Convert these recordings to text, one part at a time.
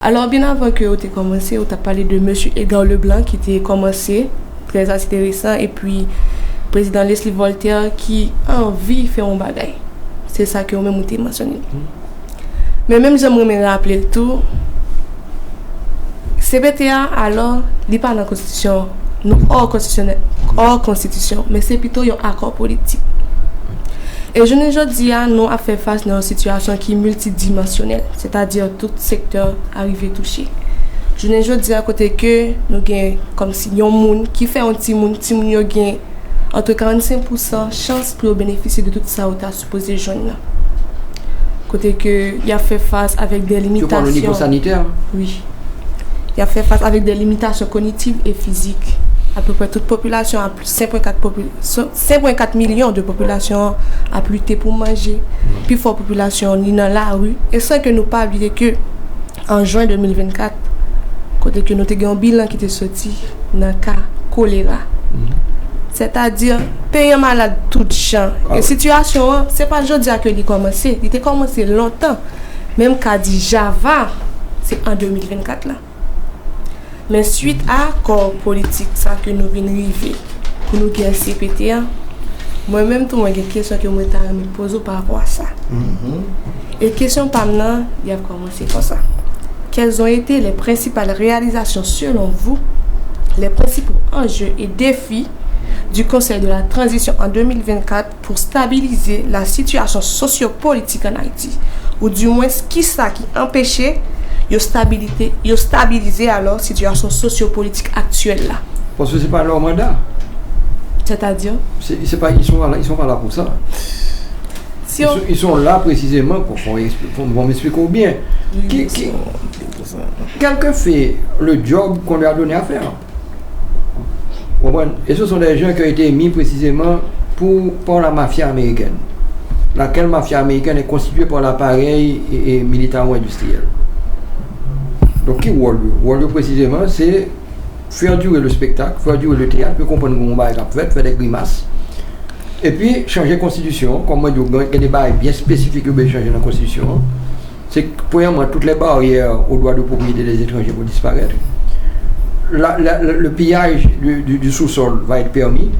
Alors, bien avant que tu aies commencé, on t'a parlé de M. Edgar Leblanc qui était commencé, très intéressant, et puis président Leslie Voltaire qui a envie de faire un bagage. C'est ça que vous-même avez mentionné. Mais même j'aimerais me rappeler le tout. CBTA, alors, il n'est pas dans la Constitution, non hors constitution, mais c'est plutôt un accord politique. Et je ne dis pas nous à faire face à une situation qui est multidimensionnelle, c'est-à-dire tout secteur arrivé touché. Je ne dis à côté que nous avons comme si un monde qui fait un petit monde gagne entre 45% chance pour bénéficier de tout ça où tu as supposé joindre. Côté que il a fait face avec des limitations. Tu parles au niveau sanitaire? Oui. Il a fait face avec des limitations cognitives et physiques. À peu près toute population, à plus 5,4 millions de population a lutté pour manger. Puis forte population ni dans la rue. Et sans que nous pas oublier que en juin 2024, côté que nous avons un bilan qui était sorti dans le cas choléra. C'est-à-dire pays malade tout champ. Et situation, c'est pas aujourd'hui que il commencé. Il était commencé longtemps. Même cas dit Java, c'est en 2024 là. Mais suite à l'accord politique ça que nous venons arriver pour nous gagner CPTA, moi-même tout j'ai des questions que moi me poser par rapport à ça. Et question par maintenant, il a commencé comme ça. Quelles ont été les principales réalisations selon vous, les principaux enjeux et défis du Conseil de la transition en 2024 pour stabiliser la situation sociopolitique en Haïti, ou du moins qui ça qui empêchait stabiliser alors la situation sociopolitique actuelle là. Parce que c'est pas leur mandat. C'est-à-dire c'est pas ils sont pas là pour ça. Ils sont là précisément pour m'expliquer bien. Quelqu'un fait le job qu'on lui a donné à faire. Et ce sont des gens qui ont été mis précisément pour la mafia américaine. Laquelle mafia américaine est constituée par l'appareil et militaro-industriel. Donc, qui rôle précisément, c'est faire durer le spectacle, faire durer le théâtre, puis comprendre comment on va faire des grimaces. Et puis, changer la constitution, comme moi, il y a des débats bien spécifiques que changer dans la constitution. C'est que, premièrement, toutes les barrières aux droits de propriété des étrangers vont disparaître. Le pillage du sous-sol va être permis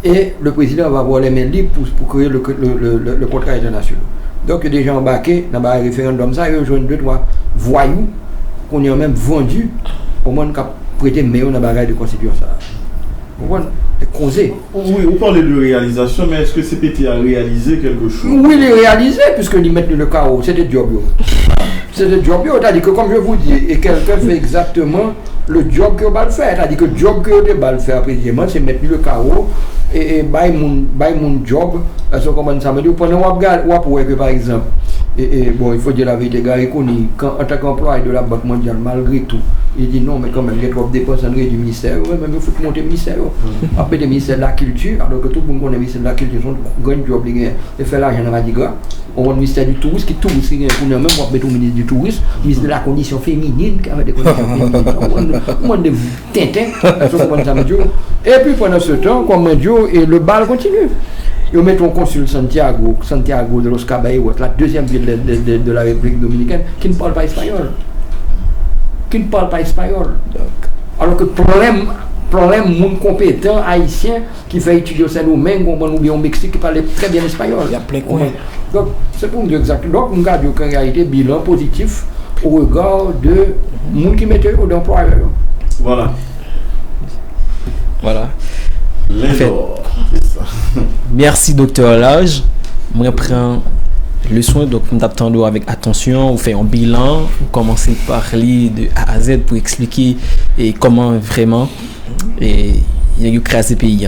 et le président va avoir les mains libres pour créer le contrat international. Donc, il y a des gens embarqués dans le référendum, ça, ils rejoignent 2-3 voyous qu'on a même vendu au monde qui a prêté meilleur dans la bagaille de constitution. Vous comprenez? Oui, vous parlez de réalisation, mais est-ce que CPT a réalisé quelque chose? Oui, il est réalisé, puisqu'ils mettent le chaos. C'est des jobs. C'est des jobs. C'est-à-dire que, comme je vous dis, et quelqu'un fait exactement le job que va le faire. C'est-à-dire que le job que va le faire précisément, c'est mettre le chaos et bailler mon job. Parce que, comment ça me dit, pendant que par exemple, bon, il faut dire la vérité, Gary Koni, en tant qu'employé de la Banque mondiale, malgré tout, il dit non, mais quand même, il y a trop de dépenses en du ministère, même il faut monter le ministère. Après, le ministère de la Culture, alors que tout le monde connaît le ministère de la Culture, son grand job, il fait l'argent dans la Digra. On a le ministère du Tourisme, qui est touriste, on a même pas le ministre du Tourisme, le ministre de la Condition féminine, qui avait des conditions féminines. On a des Tintin, et puis pendant ce temps, comme et le bal continue. Ils mettent un consul Santiago de Los Caballos, la deuxième ville de la République dominicaine, qui ne parle pas espagnol. Alors que problème monde compétent haïtien qui fait étudier au Saint-Domingue ou bien au Mexique qui parle très bien espagnol. Il y a plein de coins. Donc c'est pour me dire exactement. Donc on garde en réalité bilan positif au regard de monde qui mettent au d'emploi. Voilà. En fait, merci docteur Lage. Je prends le soin donc d'attendre avec attention, on fait un bilan, on commence à parler de A à Z pour expliquer et comment vraiment il y a créé ces pays.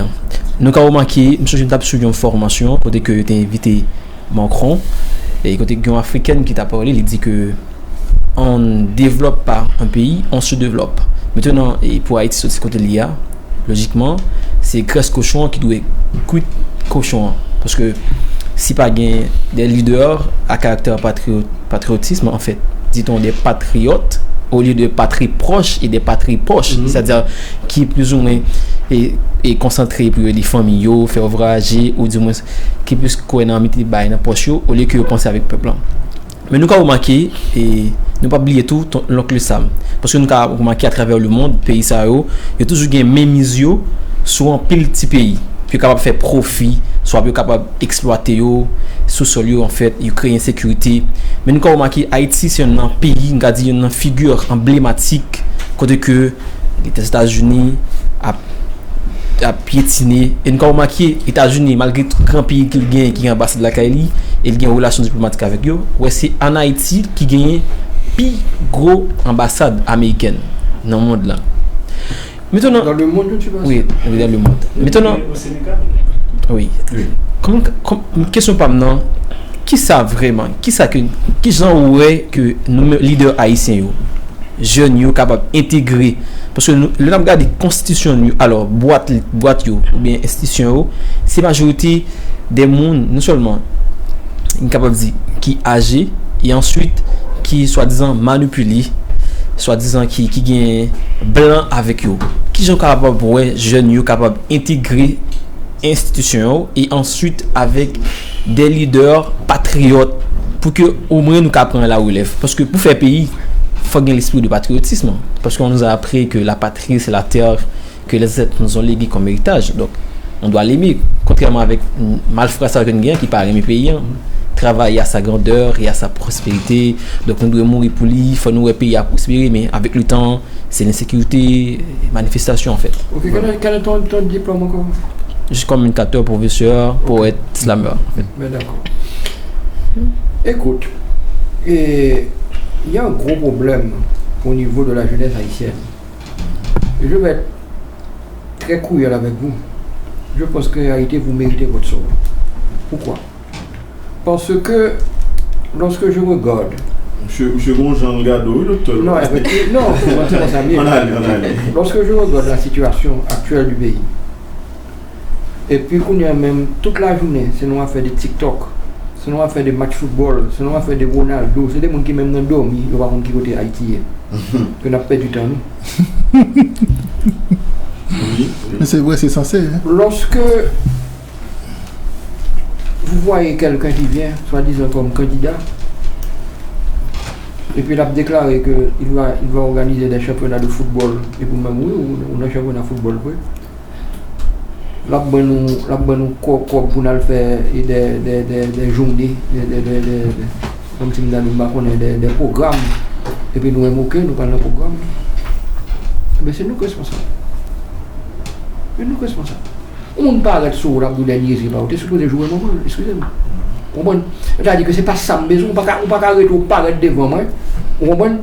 Nous avons remarqué, je tape sur une formation côté que tu as invité Macron et côté une africaine qui t'a parlé, il dit que on ne développe pas un pays, on se développe. Maintenant, et pour Haïti sur ce côté l'IA, logiquement, c'est Grace Cochon qui doit écouter Cochon. Parce que si pas des leaders à caractère patriotisme, en fait, dit-on des patriotes, au lieu de patrie proche et des patries proches, c'est-à-dire qui plus ou moins est concentré pour les familles, faire ouvrager, ou du moins qui plus connaître dans poche au lieu que penser avec le peuple. Mais nous avons remarqué, et ne pas oublier tout, l'oncle Sam. Parce que nous avons remarqué à travers le monde, pays ça, il y a toujours des mêmes sur un pile petit pays. Puis capable de faire profit, soit capable d'exploiter sous sol en fait, il crée insécurité. Mais nous avons remarqué Haïti, c'est un pays, nous avons dit une figure emblématique, côté que les États-Unis a piétiné. Et nous avons remarqué les États-Unis, malgré tout grand pays qu'il gagne, qui est ambassade de la Kaili, il gagne une relation diplomatique avec eux. Ouais, c'est en Haïti qui gagne plus gros ambassade américaine dans le monde là. Maintenant, dans le monde, tu vois. Oui, dans le monde. Maintenant, Au Sénégal. oui. Question pas maintenant. Qui ça vraiment? Qui j'en aurait que nous leaders haïtiens jeunes yo capable d'intégrer parce que le n'a regardé constitution alors boîte yo ou bien institution yo, c'est majorité des monde non seulement capable dire qui âgé et ensuite qui soi-disant manipulé, soi-disant qui gagne blanc avec eux, qui sont capables pour jeunes yo capable d'intégrer institution et ensuite avec des leaders patriotes pour que au moins nous prendre la relève parce que pour faire pays faut gagner l'esprit de patriotisme parce qu'on nous a appris que la patrie c'est la terre que les êtres nous ont légué comme héritage, donc on doit l'aimer contrairement avec malfrats qui parle aimer pays travailler à sa grandeur et à sa prospérité, donc nous devons mourir pour lui, il faut nous payer à prospérer, mais avec le temps c'est l'insécurité, manifestation en fait. Ok, quel est ton diplôme encore? Je suis communicateur, professeur, poète, slammer. En fait. Mais d'accord. Écoute, il y a un gros problème au niveau de la jeunesse haïtienne. Et je vais être très cruel avec vous. Je pense qu'en réalité, vous méritez votre sort. Pourquoi? Parce que lorsque je regarde... Monsieur Jean Gado, docteur. Non, lorsque je regarde la situation actuelle du pays, et puis qu'on y a même toute la journée, c'est nous à faire des TikTok, c'est nous à faire des matchs football, c'est nous à faire des Ronaldo, c'est des gens qui même dans dormi, ils vont qui côté Haïti, que n'a pas du temps nous. Mais c'est vrai, c'est censé. Hein? Lorsque vous voyez quelqu'un qui vient, soi-disant comme candidat, et puis il a déclaré qu'il va organiser des championnats de football, et pour même oui, on a un championnat de football, oui. Là, nous pour nous faire des journées, comme si nous avons des programmes, et puis nous émoquer, nous parlons de programme. Mais c'est nous qui sommes responsables. C'est nous qui sommes responsables. On ne parle pas sur la dernière, c'est supposé jouer un moment, excusez-moi. C'est-à-dire que ce n'est pas ça, mais on ne peut pas arrêter devant moi.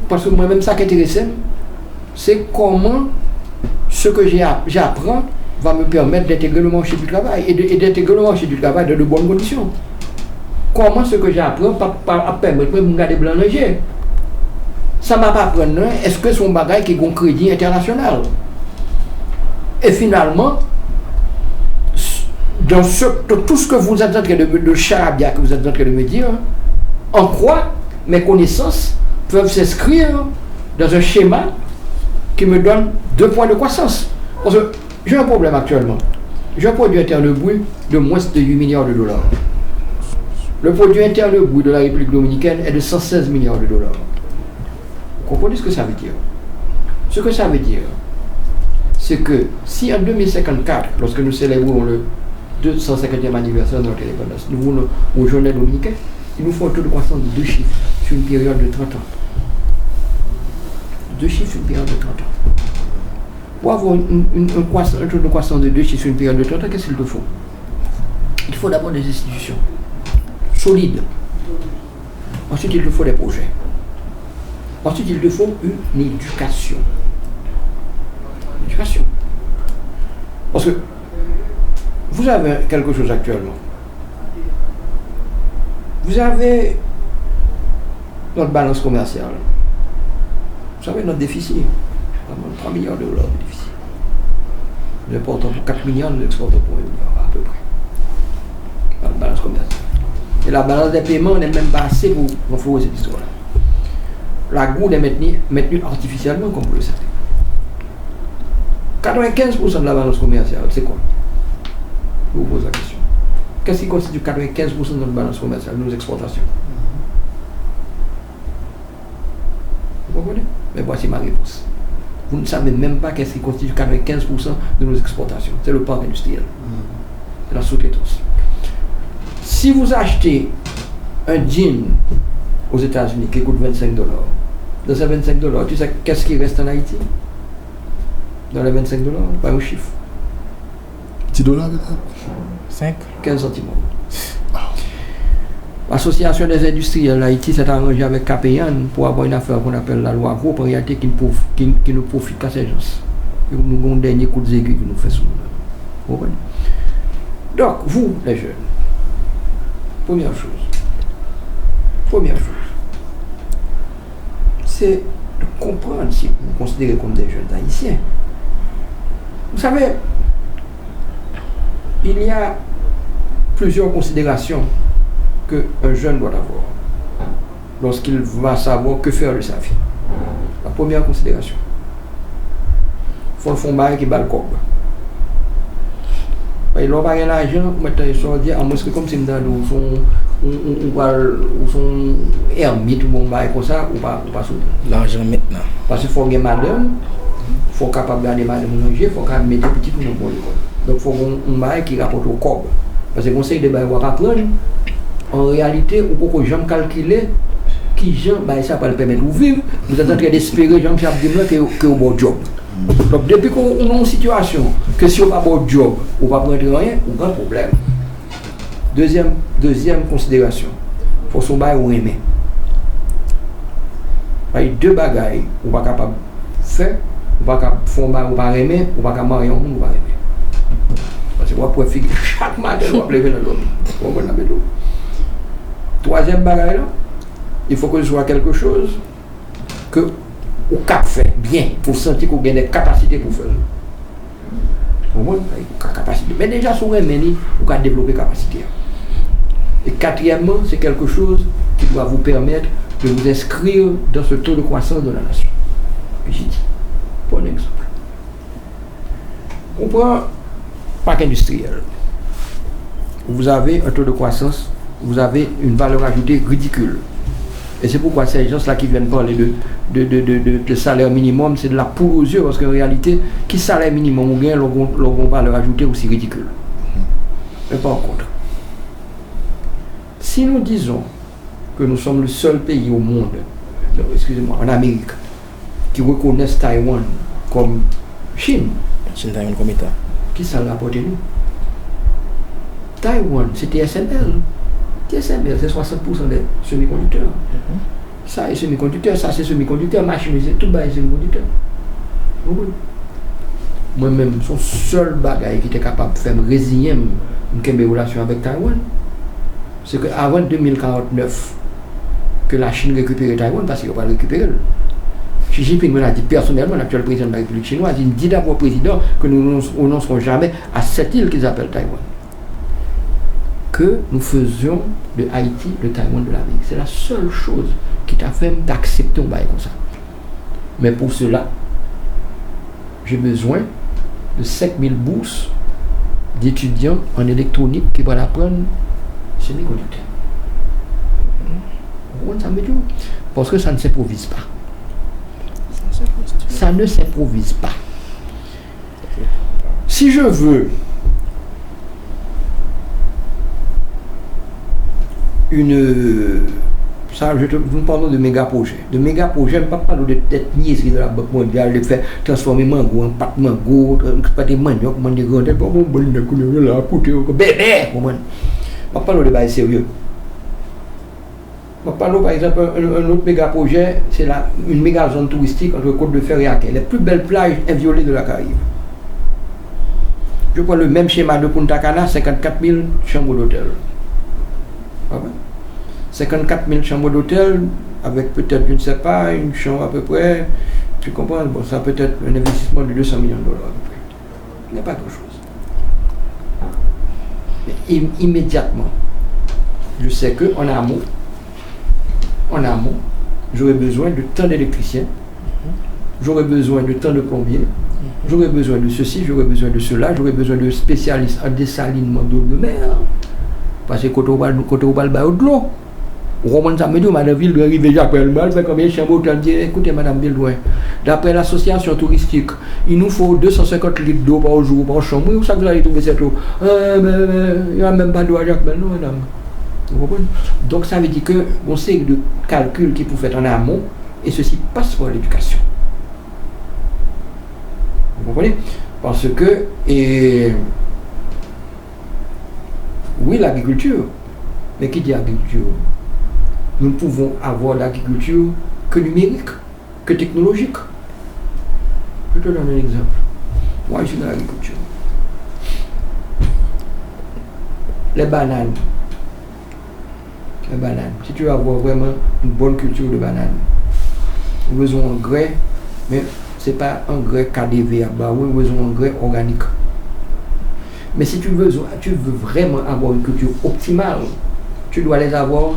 Parce que moi-même, ça qui m'intéresse, c'est comment ce que j'apprends va me permettre d'intégrer le marché du travail et d'intégrer le marché du travail dans de bonnes conditions. Comment ce que j'apprends va permettre de me garder blanc léger. Ça ne m'a pas appris, est-ce que son bagage qui a un crédit international? Et finalement, dans tout ce que vous êtes en train de charabia, que vous êtes en train de me dire, en quoi mes connaissances peuvent s'inscrire dans un schéma qui me donne 2 points de croissance. Parce que j'ai un problème actuellement. J'ai un produit interne brut de moins de 8 milliards de dollars. Le produit interne brut de la République dominicaine est de 116 milliards de dollars. Vous comprenez ce que ça veut dire? Ce que ça veut dire, c'est que si en 2054, lorsque nous célébrons le 250e anniversaire de notre indépendance, nous voulons aux journées dominicaines, il nous faut un taux de croissance de 2 chiffres sur une période de 30 ans. 2 chiffres sur une période de 30 ans. Pour avoir un taux de croissance de 2 chiffres sur une période de 30 ans, qu'est-ce qu'il te faut? Il faut d'abord des institutions solides. Ensuite, il te faut des projets. Ensuite, il te faut une éducation. Éducation. Parce que vous avez quelque chose actuellement. Vous avez notre balance commerciale. Vous savez, notre déficit. 3 milliards de dollars de déficit. Nous importons pour 4 milliards, nous exportons pour 1 milliard à peu près. La balance commerciale. Et la balance des paiements n'est même pas assez pour renflouer cette histoire-là. La goutte est maintenue artificiellement, comme vous le savez. 95% de la balance commerciale, c'est quoi? Je vous pose la question. Qu'est-ce qui constitue 95% de notre balance commerciale, nos exportations? Voici ma réponse. Vous ne savez même pas qu'est-ce qui constitue 95% de nos exportations. C'est le parc industriel. C'est la sous-traitance. Si vous achetez un jean aux États-Unis qui coûte $25, dans ces $25, tu sais qu'est-ce qui reste en Haïti? Dans les $25, pas un chiffre. $10 peut-être 5. 15 centimes. L'Association des industriels d'Haïti s'est arrangée avec KPN pour avoir une affaire qu'on appelle la loi Groupe, en réalité qui ne profite qu'à ces gens. Nous avons un dernier coup de aiguille qui nous fait souvent. Donc, vous, les jeunes, première chose, c'est de comprendre si vous vous considérez comme des jeunes haïtiens. Vous savez, il y a plusieurs considérations qu'un jeune doit avoir lorsqu'il va savoir que faire de sa vie. La première considération, il faut le fond barré qui bat le corps. Il n'a pas l'argent, maintenant il sort dire, à moins que comme si nous son ermite ou bon bail comme ça, ou pas soutenir. L'argent maintenant. Parce qu'il faut que madame, il faut capable de garder madame manger, il faut capable mettre petit pour nous bon l'école. Donc il faut un bail qui rapporte au corps. Parce que le conseil de bail va pas prendre. En réalité, ou pour que j'aime calculer qui j'aime, ça va le permettre de vivre. Vous êtes en train d'espérer, j'aime que au bon job. Donc depuis qu'on est en situation que si on n'a pas bon job, on ne va pas prendre rien, on a un problème. Deuxième considération, il faut son bail ou aimer. Il y a deux bagailles on n'est pas capable de faire, on ne peut pas faire un bail ou pas aimer, on ne peut pas marier un monde ou pas aimer. Parce que on peut faire chaque matin, on va lever dans l'autre. Troisième bagaille là, il faut que ce soit quelque chose que au cap fait bien pour sentir qu'on a des capacités pour faire. Au moins, capacité. Mais déjà sur un menu, on a développer capacité. Et quatrièmement, c'est quelque chose qui doit vous permettre de vous inscrire dans ce taux de croissance de la nation. J'ai dit, pour un exemple. On prend un parc industriel. Vous avez un taux de croissance, vous avez une valeur ajoutée ridicule. Et c'est pourquoi ces gens-là qui viennent parler de salaire minimum, c'est de la poule aux yeux, parce qu'en réalité, qui salaire minimum ou bien leur valeur ajoutée aussi ridicule. Mais par contre, si nous disons que nous sommes le seul pays au monde, excusez-moi, en Amérique, qui reconnaissent Taïwan comme Chine, Taïwan comme État, qui ça l'a apporté nous? Taïwan, c'était TSML. TSML, c'est 60% des semi-conducteurs. Ça est semi-conducteur, ça c'est semi-conducteur, machine, c'est tout bas semi-conducteur. Moi-même, son seul bagage qui était capable de faire résigner une relation avec Taïwan, c'est qu'avant 2049, que la Chine récupère Taïwan, parce qu'il ne va pas le récupérer. Xi Jinping me l'a dit personnellement, l'actuel président de la République chinoise, il me dit d'abord au président que nous ne renoncerons jamais à cette île qu'ils appellent Taïwan. Que nous faisions de Haïti le Taïwan de l'Amérique. C'est la seule chose qui t'a fait d'accepter un bail comme ça. Mais pour cela, j'ai besoin de 5000 bourses d'étudiants en électronique qui vont apprendre semi-conducteur. Parce que ça ne s'improvise pas. Ça ne s'improvise pas. Si je veux nous parlons de méga projets. De méga projets, je ne parle pas de cette niaiserie de la Banque mondiale, de faire transformer mango en pâte mango, pas des manioc, des grands, pas bon, là, côté, bébé, je parle de bail sérieux. Je parle par exemple un autre méga projet, c'est une méga zone touristique entre Côte de Fer et Aken, les plus belles plages inviolées de la Caraïbe. Je prends le même schéma de Punta Cana, 54 000 chambres d'hôtel. 54 000 chambres d'hôtel, avec peut-être, je ne sais pas, une chambre à peu près, tu comprends, bon, ça peut être un investissement de 200 millions de dollars à peu près. Il n'y a pas grand-chose. Mais immédiatement, je sais qu'en amont, j'aurais besoin de tant d'électriciens, j'aurais besoin de tant de plombiers, j'aurais besoin de ceci, j'aurais besoin de cela, j'aurais besoin de spécialistes en dessalement d'eau de mer. Parce que quand on va de l'eau, Au roman de Samédou, Madame Ville doit arriver Jacques Pelmal, fait combien de chambres de dire écoutez, Madame Ville, d'après l'association touristique, il nous faut 250 litres d'eau par jour par chambre. Où ça que vous allez trouver cette eau? Il n'y a même pas d'eau à Jacques Pelmal, non, madame. Vous comprenez? Donc ça veut dire que on sait de calculs qui peuvent faire en amont, et ceci passe par l'éducation. Vous comprenez? Parce que, oui, l'agriculture, mais qui dit agriculture? Nous ne pouvons avoir l'agriculture que numérique, que technologique. Je te donne un exemple. Moi, je suis dans l'agriculture. Les bananes. Si tu veux avoir vraiment une bonne culture de bananes, nous avons un engrais, mais ce n'est pas un engrais KDV, nous avons un engrais organique. Mais si tu veux vraiment avoir une culture optimale, tu dois les avoir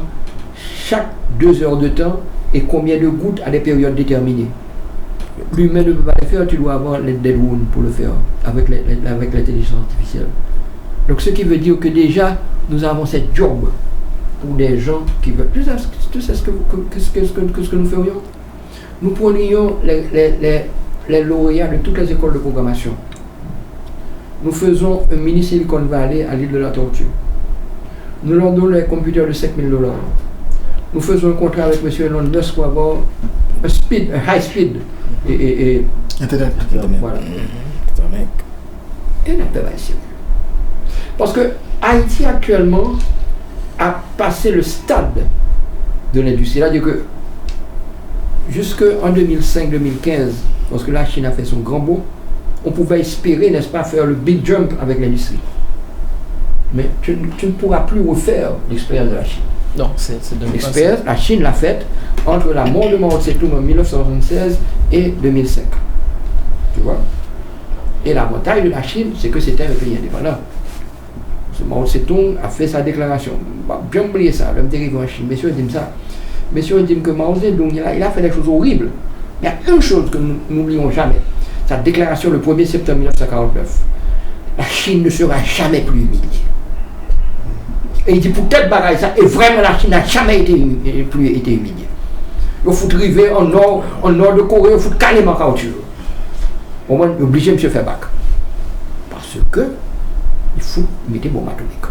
chaque 2 heures de temps et combien de gouttes à des périodes déterminées. L'humain ne peut pas le faire, tu dois avoir les dead wounds pour le faire avec l'intelligence artificielle. Donc ce qui veut dire que déjà, nous avons cette job pour des gens qui veulent. Tu sais ce que nous ferions? Nous prenions les lauréats de toutes les écoles de programmation. Nous faisons un mini Silicon Valley à l'île de la Tortue. Nous leur donnons les computers de $5,000. Nous faisons un contrat avec M. Elon Musk pour avoir un high speed et Internet. Voilà. Et la prévention. Parce que Haïti actuellement a passé le stade de l'industrie. C'est-à-dire que jusqu'en 2005-2015, lorsque la Chine a fait son grand bond, on pouvait espérer, n'est-ce pas, faire le big jump avec l'industrie. Mais tu ne pourras plus refaire l'expérience de la Chine. Non, c'est l'expérience, la Chine l'a faite entre la mort de Mao Tse-tung en 1976 et 2005. Tu vois? Et l'avantage de la Chine, c'est que c'était un pays indépendant. Mao Tse-tung a fait sa déclaration. Bien oublié ça, l'homme arrivé en Chine. Messieurs disent ça. Messieurs disent que Mao Tse-tung, il a fait des choses horribles. Il y a une chose que nous n'oublions jamais. Sa déclaration le 1er septembre 1949. La Chine ne sera jamais plus humiliée. Et il dit pour telle bagaille ça, et vraiment la Chine n'a jamais été humiliée. Il faut arriver en nord de Corée, il faut carrément caoutchouc. Au moins, obligé de se faire bac. Parce que il faut mettre bombe atomique.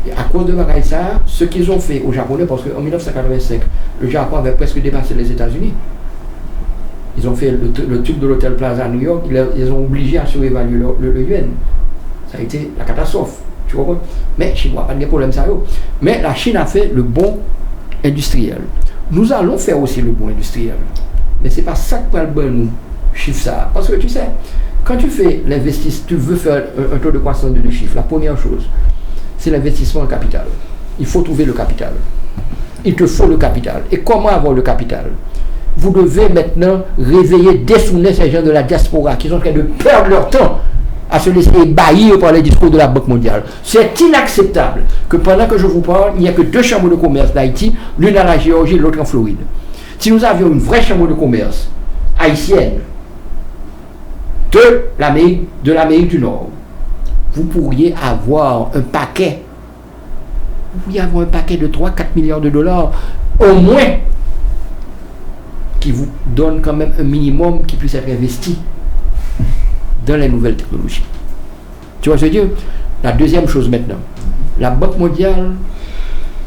Et à cause de bagaille ça, ce qu'ils ont fait aux Japonais, parce qu'en 1985, le Japon avait presque dépassé les États-Unis. Ils ont fait le truc de l'hôtel Plaza à New York, ils ont obligé à surévaluer le yuan. Ça a été la catastrophe. Tu vois? Mais Chinois, pas de problème ça. Mais la Chine a fait le bon industriel. Nous allons faire aussi le bon industriel. Mais c'est pas ça que parle bon nous chiffre ça. Parce que tu sais, quand tu fais l'investissement, tu veux faire un taux de croissance de 2 chiffres, la première chose, c'est l'investissement en capital. Il faut trouver le capital. Il te faut le capital. Et comment avoir le capital? Vous devez maintenant réveiller, dessouner ces gens de la diaspora qui sont en train de perdre leur temps à se laisser ébahir par les discours de la Banque mondiale. C'est inacceptable que pendant que je vous parle, il n'y a que 2 chambres de commerce d'Haïti, l'une à la Géorgie, l'autre en Floride. Si nous avions une vraie chambre de commerce haïtienne de l'Amérique du Nord, vous pourriez avoir un paquet. Vous pourriez avoir un paquet de 3-4 milliards de dollars au moins qui vous donne quand même un minimum qui puisse être investi dans les nouvelles technologies. Tu vois ce que je veux dire? La deuxième chose maintenant, la Banque mondiale,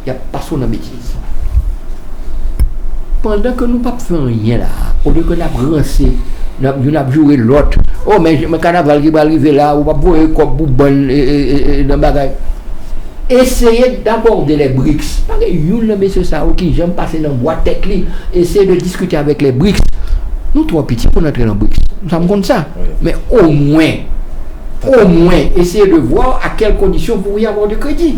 il n'y a pas son bêtise. Pendant que nous ne faisons rien là, au lieu que nous avons brancé, nous avons joué l'autre, oh mais le carnaval qui va arriver là, on va voir comme Boubon et dans le bagage. Essayez d'aborder les BRICS. Par exemple, monsieur Sao qui j'aime passer dans la boîte tech, essayez de discuter avec les BRICS. Nous, 3 petits pour entrer dans le BRICS. Nous sommes comme ça. Oui. Mais au moins, essayez de voir à quelles conditions vous pourriez avoir de crédit.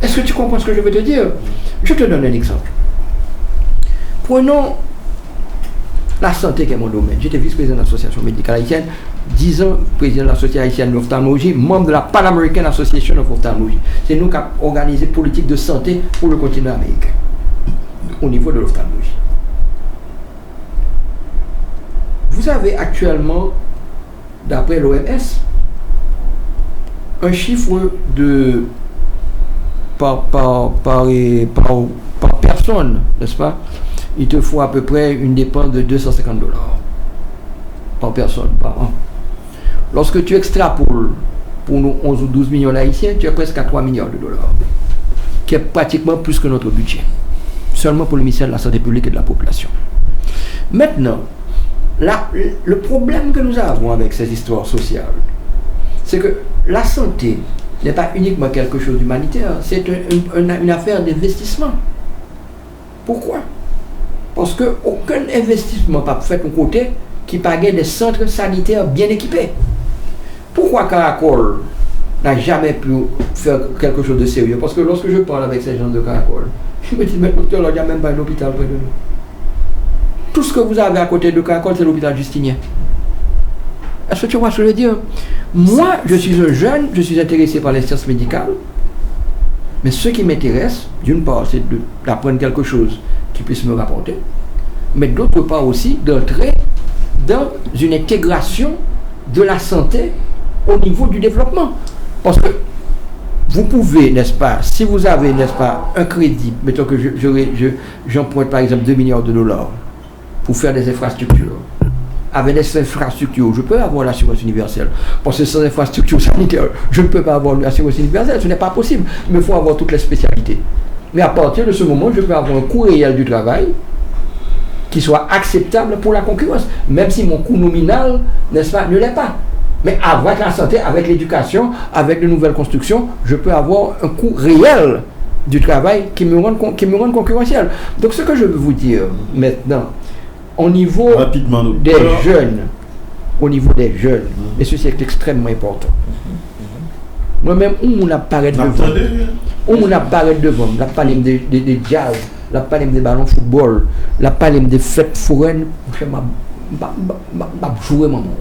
Est-ce que tu comprends ce que je veux te dire? Je te donne un exemple. Prenons la santé qui est mon domaine. J'étais vice-président de l'Association médicale haïtienne, 10 ans président de l'Association haïtienne d'ophtalmologie, membre de la Pan American Association of Ophthalmology. C'est nous qui avons organisé politique de santé pour le continent américain, au niveau de l'ophtalmologie. Vous avez actuellement, d'après l'OMS, un chiffre par personne, n'est-ce pas? Il te faut à peu près une dépense de $250 par personne, par an. Lorsque tu extrapoles pour nous 11 ou 12 millions d'Haïtiens, tu es presque à $3 milliards, qui est pratiquement plus que notre budget, seulement pour le ministère de la Santé publique et de la population. Maintenant, là, le problème que nous avons avec ces histoires sociales, c'est que la santé n'est pas uniquement quelque chose d'humanitaire, c'est une affaire d'investissement. Pourquoi? Parce qu'aucun investissement pas fait de côté qui pague des centres sanitaires bien équipés. Pourquoi Caracol n'a jamais pu faire quelque chose de sérieux? Parce que lorsque je parle avec ces gens de Caracol, je me dis, mais docteur, il n'y a même pas un hôpital près de nous. Tout ce que vous avez à côté de Caracol, c'est l'hôpital Justinien. Est-ce que tu vois ce que je veux dire? Moi, je suis un jeune, je suis intéressé par les sciences médicales, mais ce qui m'intéresse, d'une part, c'est d'apprendre quelque chose qui puisse me rapporter, mais d'autre part aussi d'entrer dans une intégration de la santé au niveau du développement. Parce que vous pouvez, n'est-ce pas, si vous avez, n'est-ce pas, un crédit, mettons que j'emprunte par exemple $2 milliards pour faire des infrastructures. Avec des infrastructures, je peux avoir l'assurance universelle. Parce que sans infrastructure sanitaire, je ne peux pas avoir l'assurance universelle, ce n'est pas possible. Mais il faut avoir toutes les spécialités. Mais à partir de ce moment, je peux avoir un coût réel du travail qui soit acceptable pour la concurrence, même si mon coût nominal, n'est-ce pas, ne l'est pas. Mais avec la santé, avec l'éducation, avec de nouvelles constructions, je peux avoir un coût réel du travail qui me rend concurrentiel. Donc ce que je veux vous dire maintenant, au niveau des jeunes, et ceci est extrêmement important. Moi-même, on apparaît devant, la palme des jazz, la palme des ballons football, la palme des fêtes foraines, je vais jouer maman.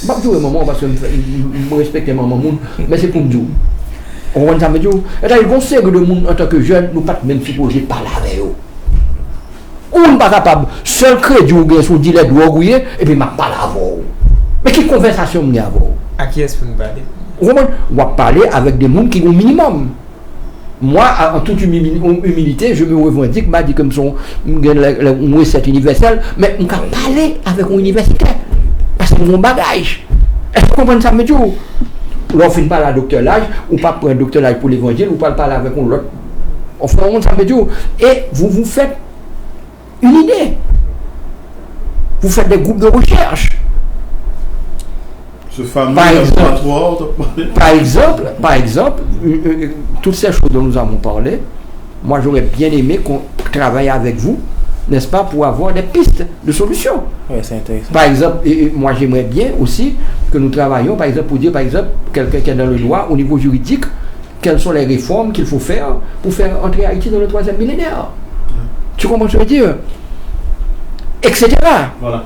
Je vais jouer maman parce que je respecte maman, mais c'est pour me dire. On va me dire, et là, il conseille que le monde en tant que jeune, nous ne pas même supposé parler avec eux. On n'est pas capable, seul crédit ou bien sur dit les doigts gouillés, et puis je parle avec vous. Mais quelle conversation me avec vous? À qui est-ce que vous parlez? On va parler avec des gens qui ont un minimum. Moi, en toute humilité, je me revendique, je dis comme son recette universelle, mais on va parler avec un universitaire. Parce que c'est mon bagage. Est-ce que vous comprenez ça, monsieur? On ne fait pas la docteur Lage, ou pas pour un docteur Lage pour l'évangile, ou pas parler avec un autre. On fait ça, monsieur. Et vous vous faites une idée. Vous faites des groupes de recherche. Ce fameux laboratoire, par exemple, toutes ces choses dont nous avons parlé, moi j'aurais bien aimé qu'on travaille avec vous, n'est-ce pas, pour avoir des pistes de solutions. Oui, c'est intéressant. Par exemple, moi j'aimerais bien aussi que nous travaillions, par exemple, pour dire, par exemple, quelqu'un qui est dans le droit, au niveau juridique, quelles sont les réformes qu'il faut faire pour faire entrer Haïti dans le 3e millénaire. Tu comprends ce que je veux dire? Etc. Voilà.